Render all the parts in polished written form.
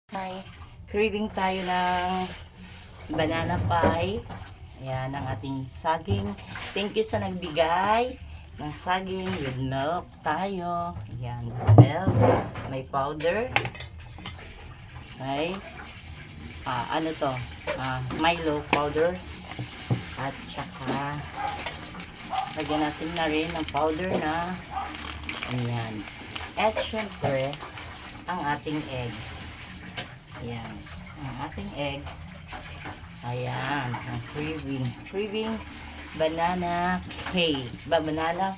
May craving tayo ng banana pie. Ayan ang ating saging. Thank you sa nagbigay ng saging with milk tayo. Ayan, milk. May powder. May ano to? Milo powder. At saka lagyan natin na rin ng powder na ayan. At syempre ang ating egg. Ayan, ang ating egg. Ayan, ang craving banana cake, banana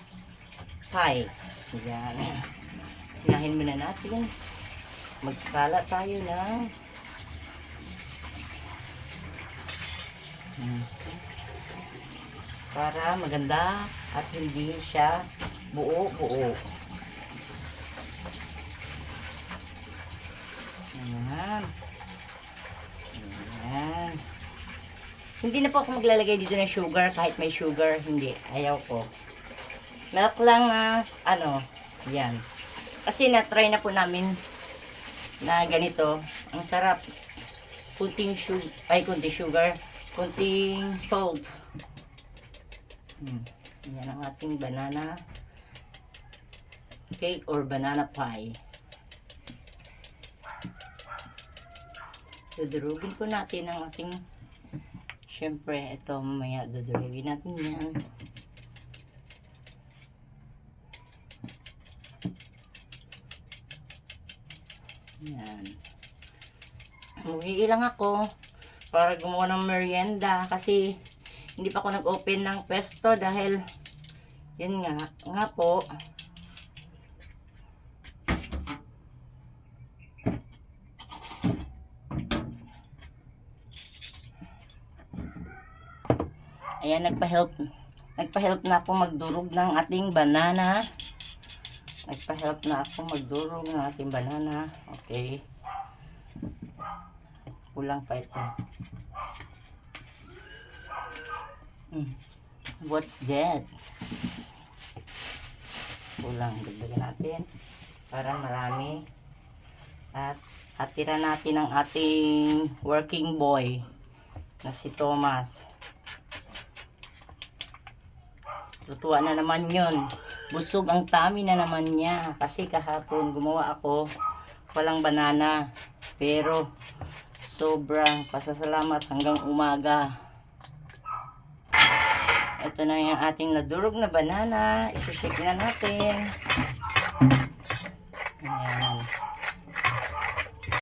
pie. Ayan. Sinahin muna natin. Magsala tayo ng para maganda at hindi siya buo-buo. Ayan. Ayan. Hindi na po ako maglalagay dito ng sugar. Kahit may sugar, hindi. Ayaw ko. Milk lang na, yan. Kasi na-try na po namin na ganito. Ang sarap. Kunting sugar. Kunting salt. Yan ang ating banana cake or banana pie. Dudurugin po natin ang ating, syempre, ito mamaya dudurugin natin yan. Yan. Uwi lang ako para gumawa ng merienda kasi hindi pa ako nag-open ng pesto dahil yun nga po. Ayan, nagpa-help na ako magdurog ng ating banana. Nagpa-help na ako magdurog ng ating banana. Okay. Kulang pa ito. What's that? Kulang. Dagdagan natin para marami. At atira natin ang ating working boy na si Thomas. Tutuwa na naman yun. Busog ang tummy na naman niya. Kasi kahapon gumawa ako walang banana. Pero sobrang pasasalamat hanggang umaga. Ito na yung ating nadurog na banana. I-shake na natin. Ayan.